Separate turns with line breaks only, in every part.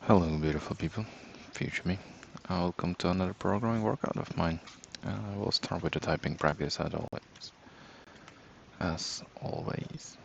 Hello, beautiful people. Future me. Welcome to another programming workout of mine. We'll start with the typing practice as always. As always.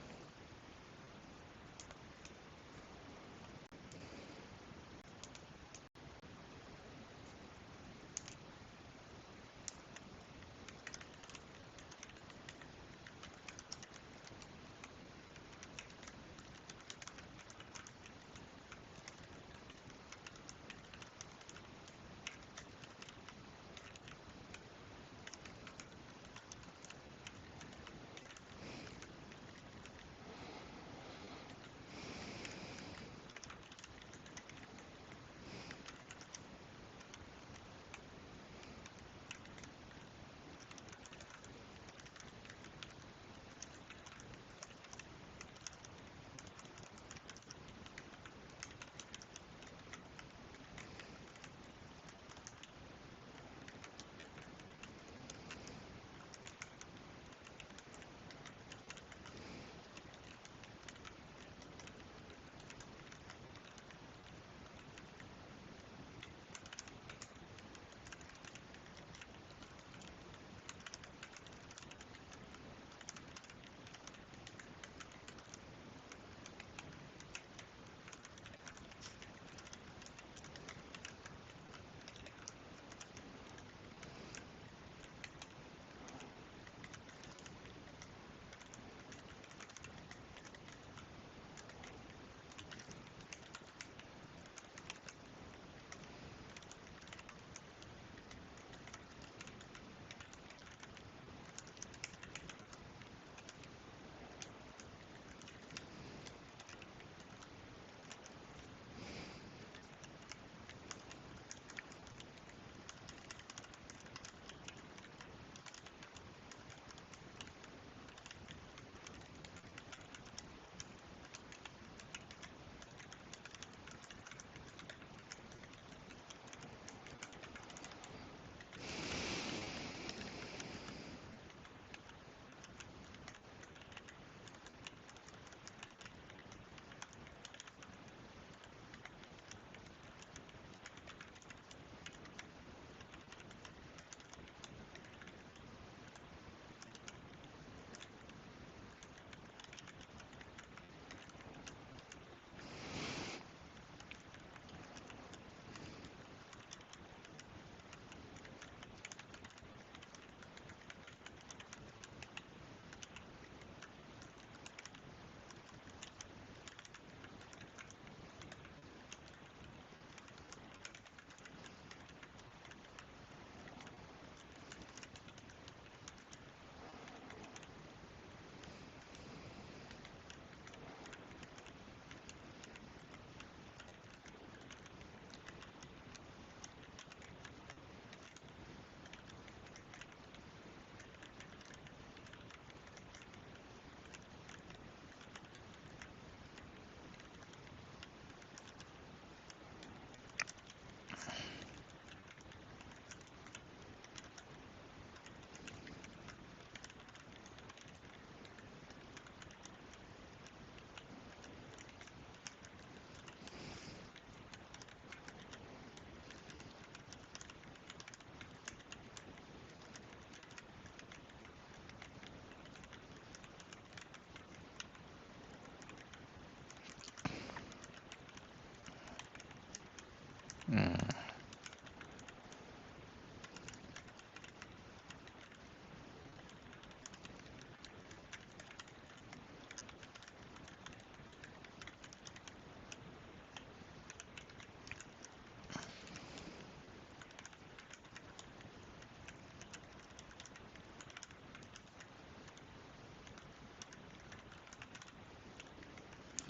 Mm,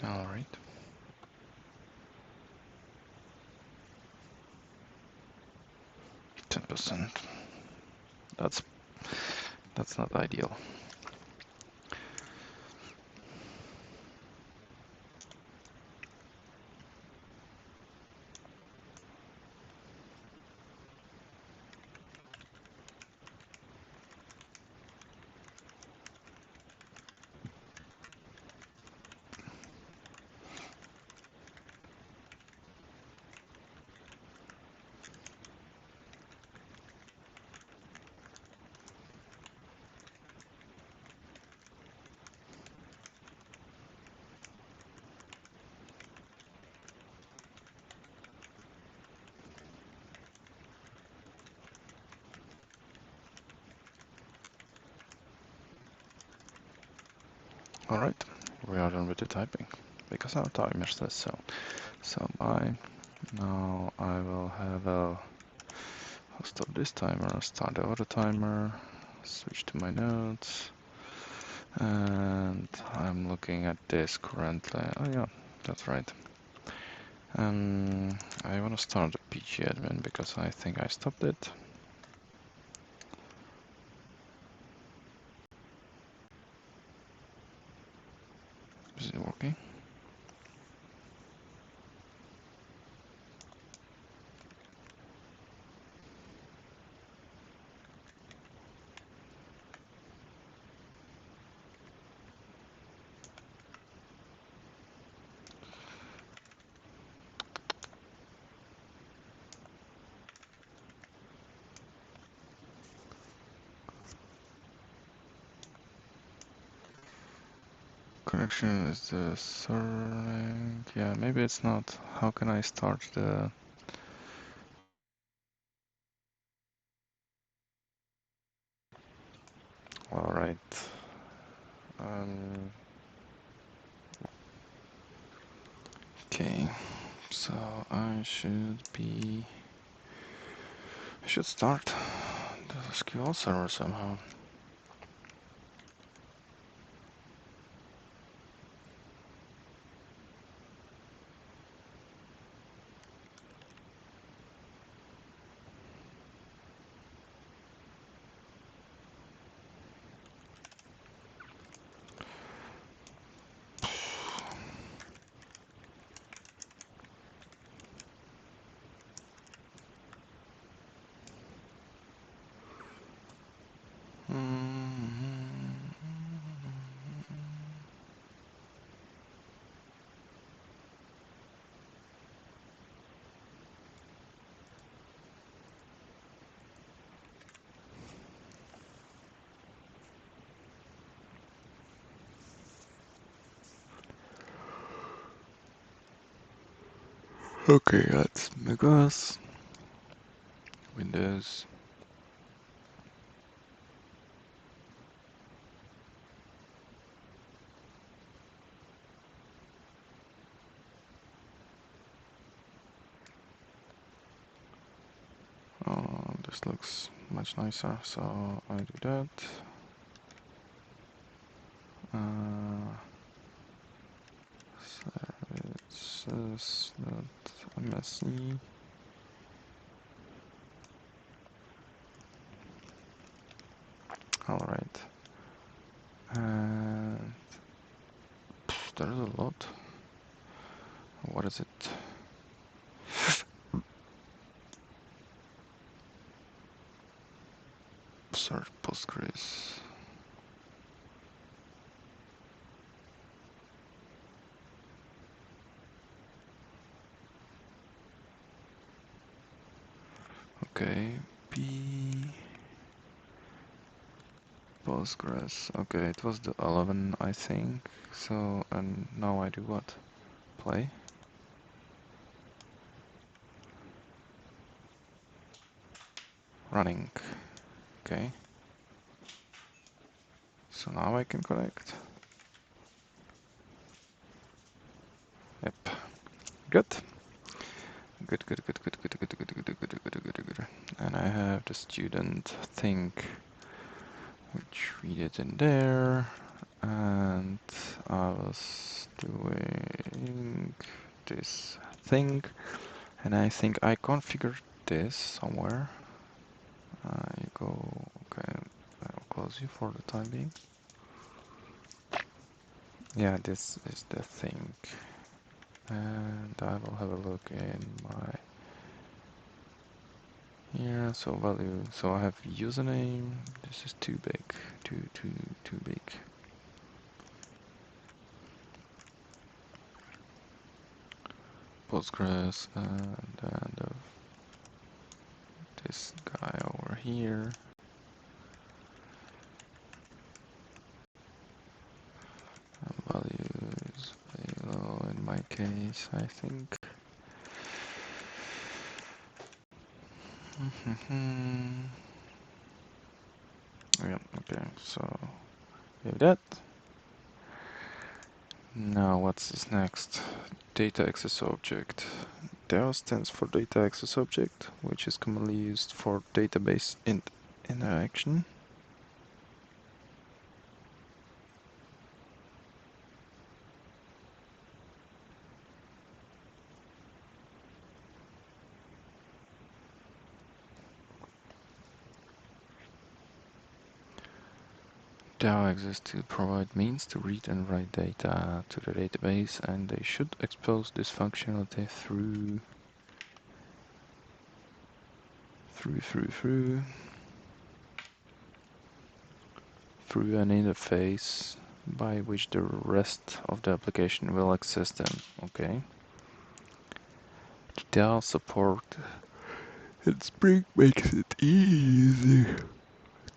Alright. 10%. That's that's not ideal. Alright, we are done with the typing, because our timer says so. So bye. Now I will have a... I'll stop this timer, start the other timer, switch to my notes, and I'm looking at this currently. Oh yeah, that's right. I want to start the PG admin because I think I stopped it. Is it working? Connection is the surname. Yeah, maybe it's not. How can I start the... Alright. Okay, so I should start the SQL server somehow. Okay, that's Megos, Windows. This looks much nicer, so I do that. Services, not MSE. Alright. And there's a lot. What is it? Search Postgres. Okay, P Postgres. Okay, it was the 11, I think. So, and now I do what? Play? Running. Okay. So now I can connect. Yep. Good. Good, good, good, good, good, good, good, good, good, good, good, good, good. And I have the student thing, which we did in there. And I was doing this thing. And I think I configured this somewhere. You go, okay, I'll close you for the time being. Yeah, this is the thing. And I will have a look in my here, so value, so I have username, this is too big, too big. Postgres, and then this guy over here. Value is very low in my case, I think. Yeah, okay, so leave that. Now what's this next? Data access object. DAO stands for data access object, which is commonly used for database interaction. DAO exists to provide means to read and write data to the database, and they should expose this functionality through an interface by which the rest of the application will access them. Okay. DAO support in Spring makes it easy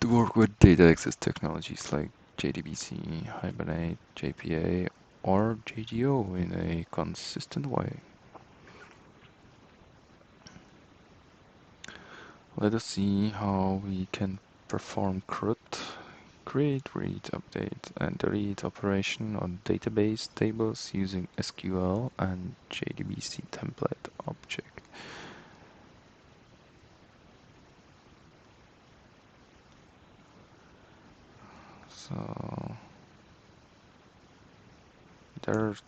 to work with data access technologies like JDBC, Hibernate, JPA, or JDO in a consistent way. Let us see how we can perform CRUD, create, read, update, and delete operation on database tables using SQL and JDBC template object. So there's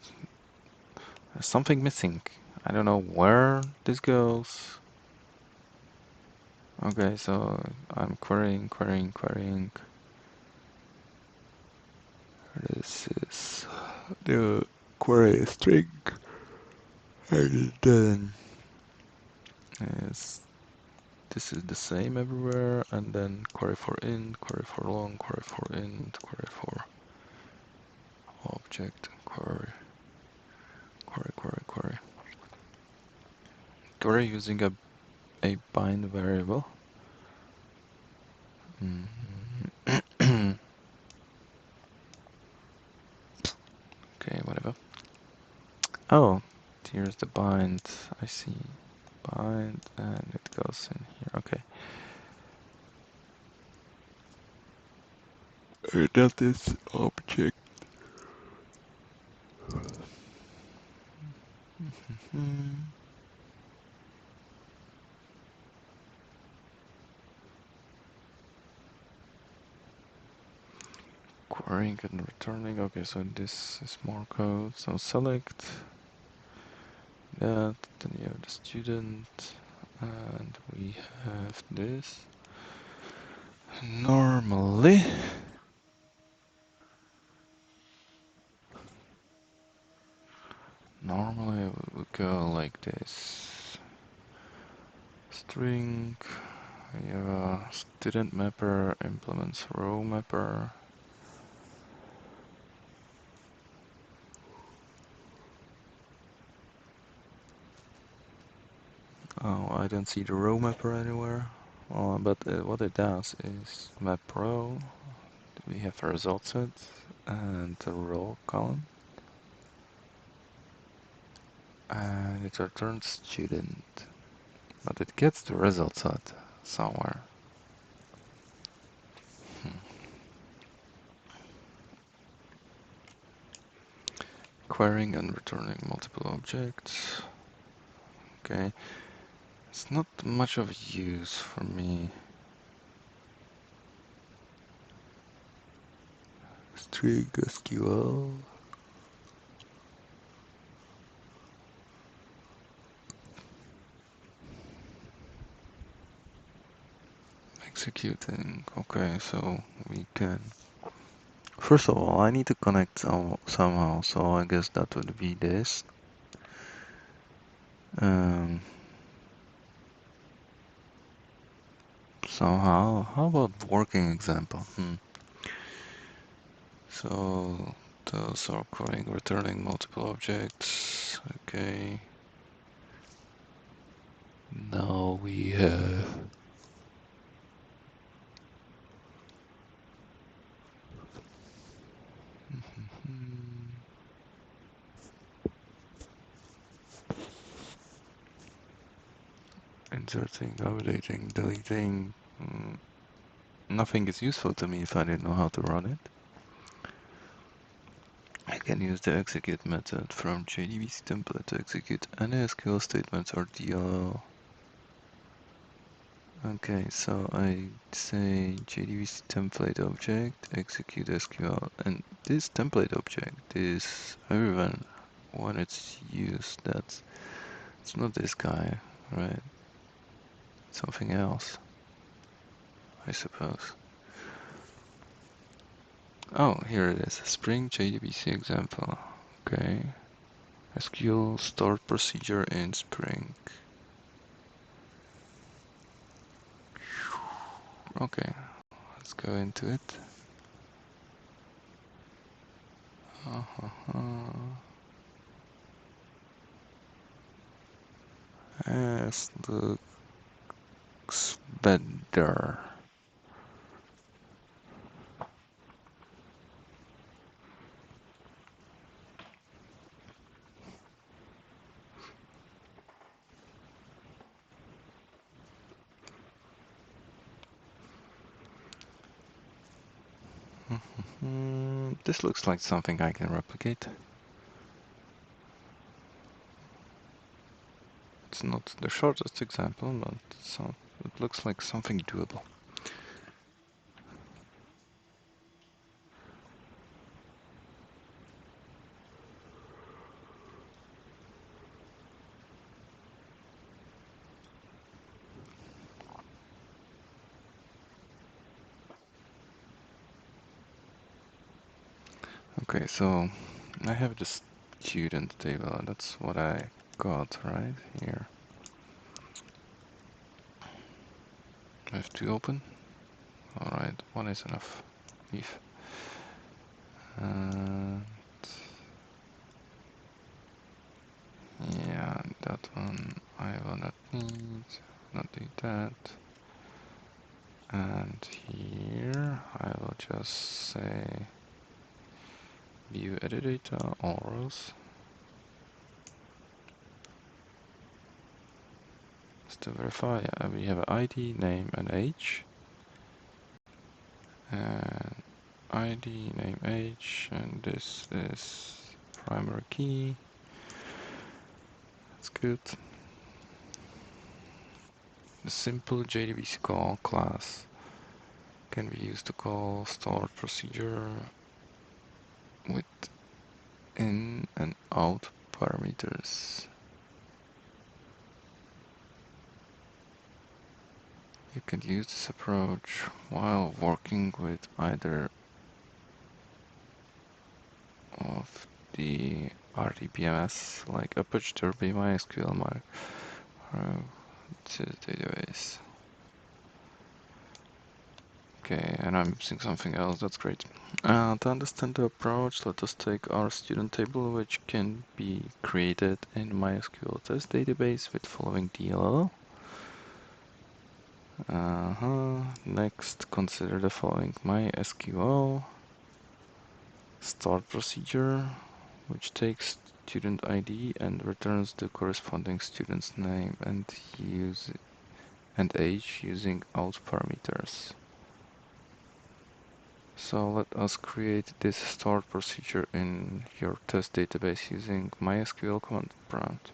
something missing. I don't know where this goes. Okay, so I'm querying. This is the query string, and then is this is the same everywhere, and then query for int, query for long, query for int, query for object, query using a bind variable. Okay, whatever. Oh, here's the bind. I see. Bind, and it goes in here. Okay. That is object. Querying and returning. Okay, so this is more code. So select that, then you have the student, and we have this. Normally it would go like this. String, we have a student mapper implements row mapper. Oh, I don't see the row mapper anywhere. But what it does is map row. We have a result set and a row column. And it returns student. But it gets the result set somewhere. Querying and returning multiple objects. Okay. It's not much of a use for me. String SQL. Executing. Okay, so we can. First of all, I need to connect somehow, so I guess that would be this. Somehow, how about working example? So those are calling returning multiple objects. Okay. Now we have inserting, updating, deleting. Nothing is useful to me if I didn't know how to run it. can use the execute method from JDBC template to execute any SQL statements or DLL. Okay, so I say JDBC template object, execute SQL, and this template object is irrelevant when it's used. It's not this guy, right? Something else, I suppose. Oh, here it is. Spring JDBC example. Okay. SQL stored procedure in Spring. Okay, let's go into it. Yes, looks better. This looks like something I can replicate. It's not the shortest example, but it looks like something doable. Okay, so I have the student table. That's what I got right here. I have to open. Alright, one is enough. If. And yeah, that one I will not need. Not need that. And here I will just say view edit data, all rows. Just to verify, we have an ID, name, and age. And ID, name, age, and this is primary key. That's good. The simple JDBC call class can be used to call stored procedure with in and out parameters. You can use this approach while working with either of the RDBMS like Apache Derby, MySQL, database. Okay, and I'm using something else, that's great. To understand the approach, let us take our student table, which can be created in MySQL test database with following DLL. Next, consider the following MySQL start procedure, which takes student ID and returns the corresponding student's name and age using out parameters. So let us create this start procedure in your test database using MySQL command prompt.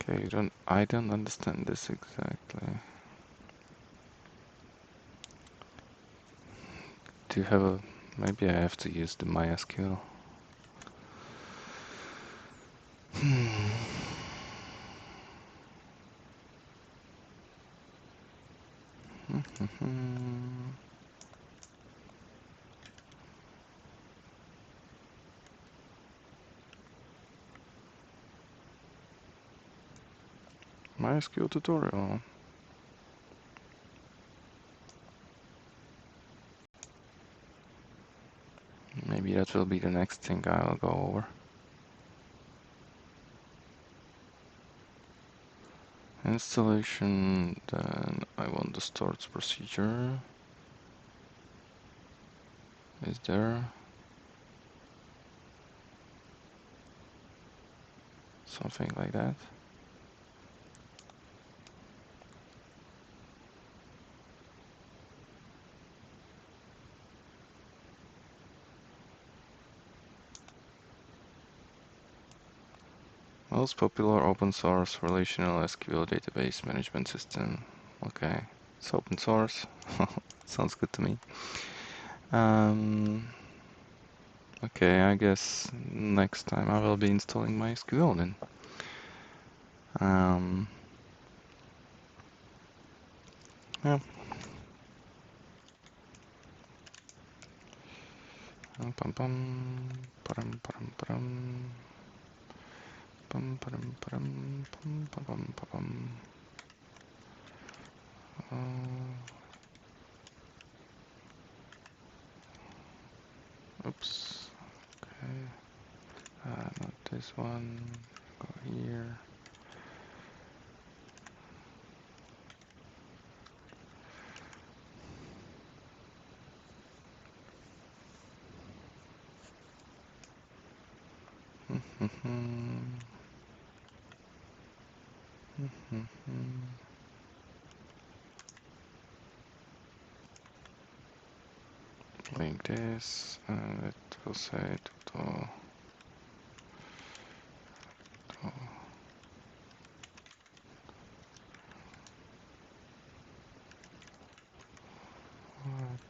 Okay, I don't understand this exactly. Do you have a, maybe I have to use the MySQL. MySQL tutorial. Maybe that will be the next thing I'll go over. Installation, then I want the start procedure. Is there? something like that. Most popular open source relational SQL database management system. Okay, it's open source. Sounds good to me. Okay, I guess next time I will be installing MySQL then. Yeah. Pum pum param param param pum param param pum pum pum pum. Oops. Okay. Not this one. Go here. Link this, and it will say to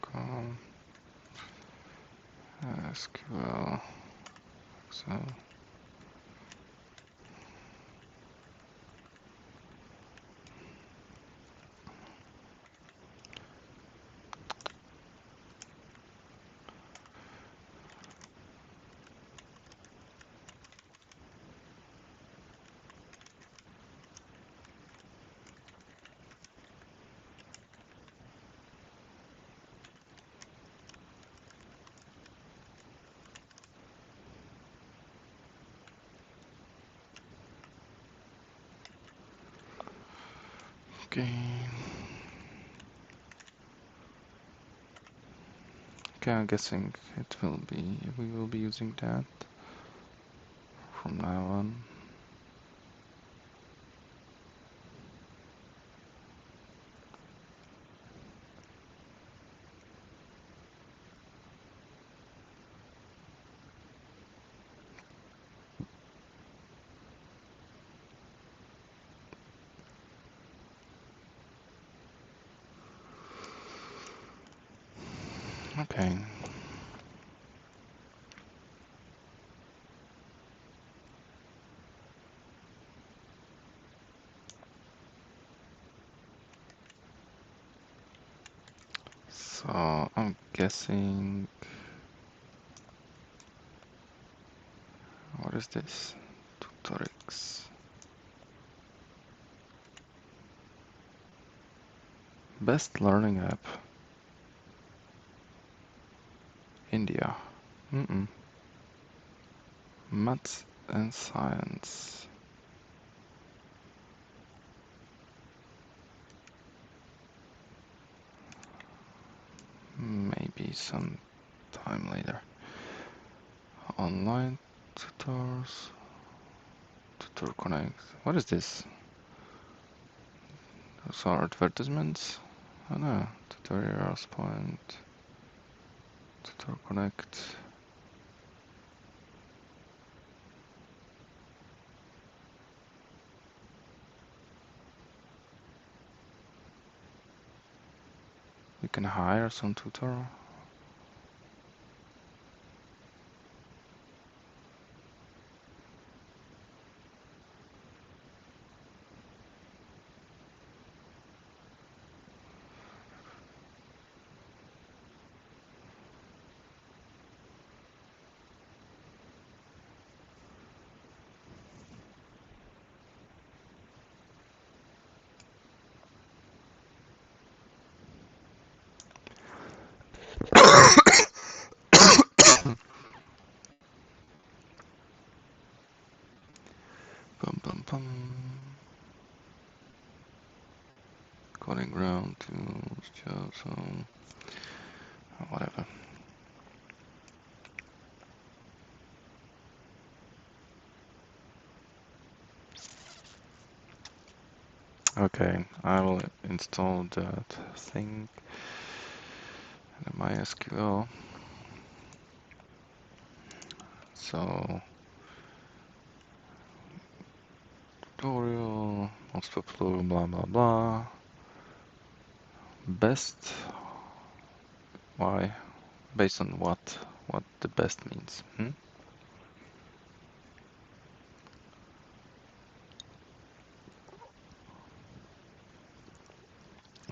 com SQL Excel. Okay. Okay, I'm guessing we will be using that from now on. Okay. So I'm guessing, what is this? Tutorix. Best learning app. India. Maths and science. Maybe some time later. Online tutors. Tutor Connect. What is this? Those are advertisements? Oh no. Tutorials point. Tutor Connect. You can hire some tutor. Bum bum bum. Coding ground tools, just whatever. Okay, I will install that thing in MySQL. So, tutorial, most popular, blah blah blah. Best, why? Based on what? What the best means?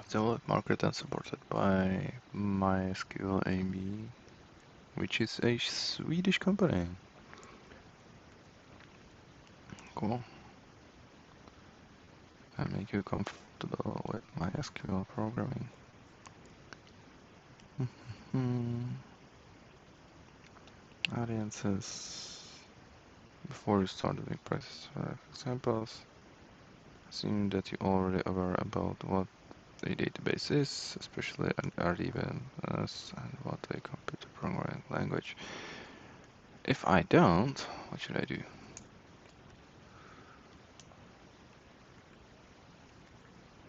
Developed, marketed and supported by MySQL AB, which is a Swedish company. Cool. And make you comfortable with MySQL programming. Audiences. Before you start doing practice examples, assume that you're already aware about what a database is, especially an RDBMS, and what a computer programming language. If I don't, what should I do?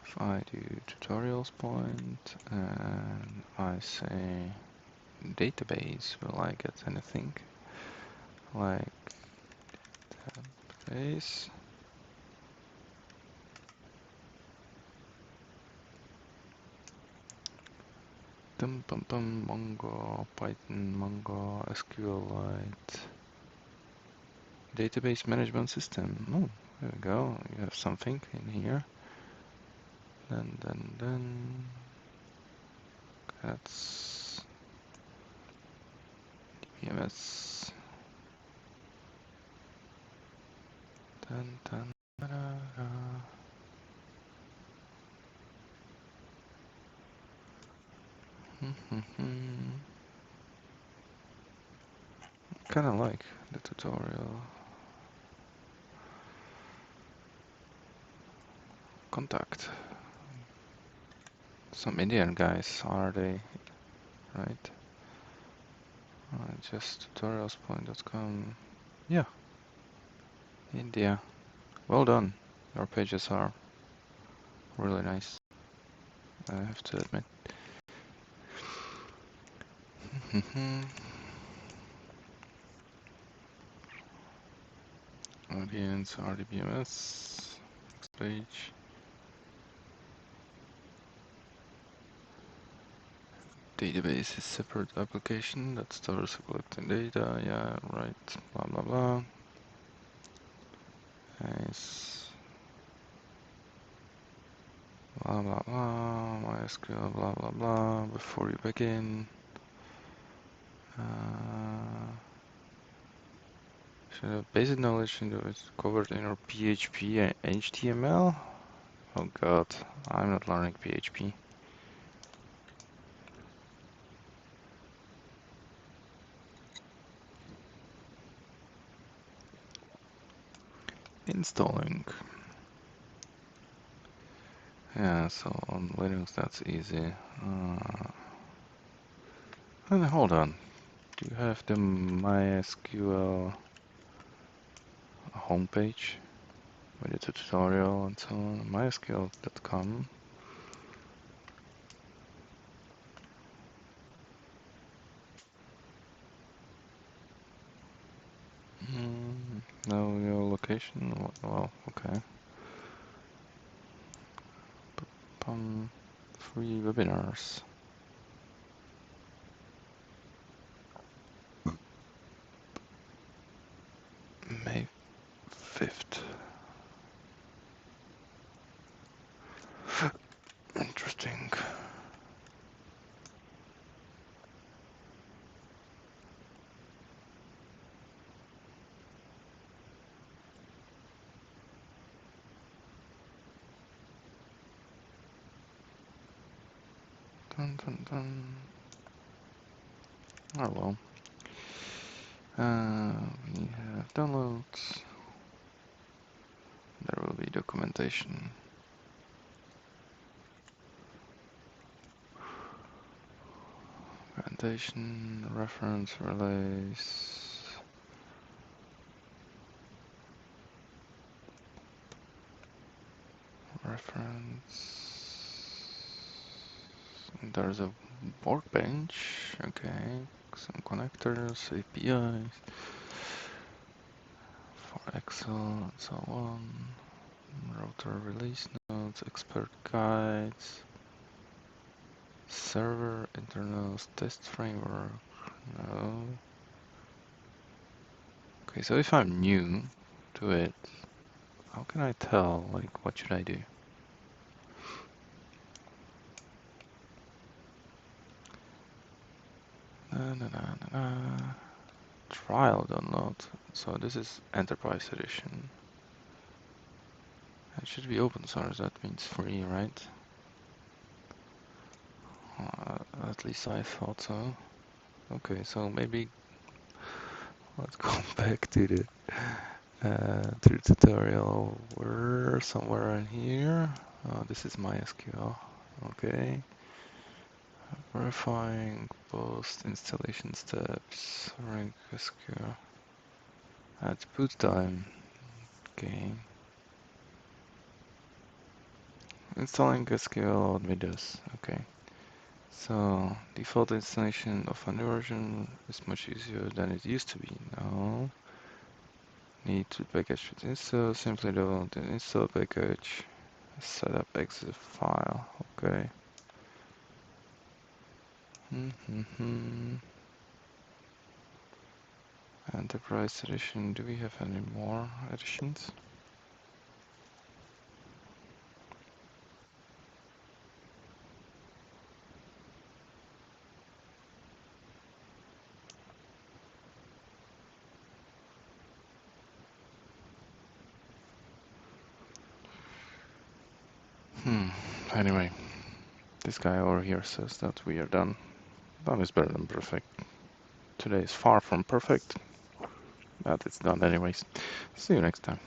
If I do tutorials point and I say database, will I get anything? Like database. Mongo, Python, Mongo, SQLite. Database management system. Oh, there we go. You have something in here. Then that's DBMS. Dun, da, da. Kind of like the tutorial. Contact. Some Indian guys, are they? Right? Just tutorialspoint.com. Yeah, India. Well done. Your pages are really nice, I have to admit. Audience, RDBMS, next page. Database is separate application that stores collecting data. Yeah, right. Blah blah blah. Nice. Blah blah blah. MySQL. Blah blah blah. Before you begin, should have basic knowledge into it covered in your PHP and HTML. Oh god, I'm not learning PHP. Installing. Yeah, so on Linux that's easy. And hold on. Do you have the MySQL homepage with the tutorial and so on? MySQL.com. No, your location? Well, okay. Free webinars. May 5th. Interesting. Dun dun dun. Oh well. We have downloads. There will be documentation. Documentation, reference, relays. reference. There's a workbench. Okay, some connectors, APIs for Excel and so on. Router release notes, expert guides, server internals, test framework. No. Okay, so if I'm new to it, how can I tell, like, what should I do? Trial download. So this is Enterprise Edition. It should be open source, that means free, right? At least I thought so. Okay, so maybe let's go back to the tutorial. We're somewhere in here. This is MySQL. Okay. Verifying post installation steps. Rank SQL. Add boot time. Okay. Installing SQL on Windows. Okay. So default installation of a new version is much easier than it used to be. Now need to package with install. Simply download the install package. Set up exit file. Okay. Enterprise edition. Do we have any more editions? Anyway, this guy over here says that we are done. Done is better than perfect. Today is far from perfect, but it's done anyways. See you next time.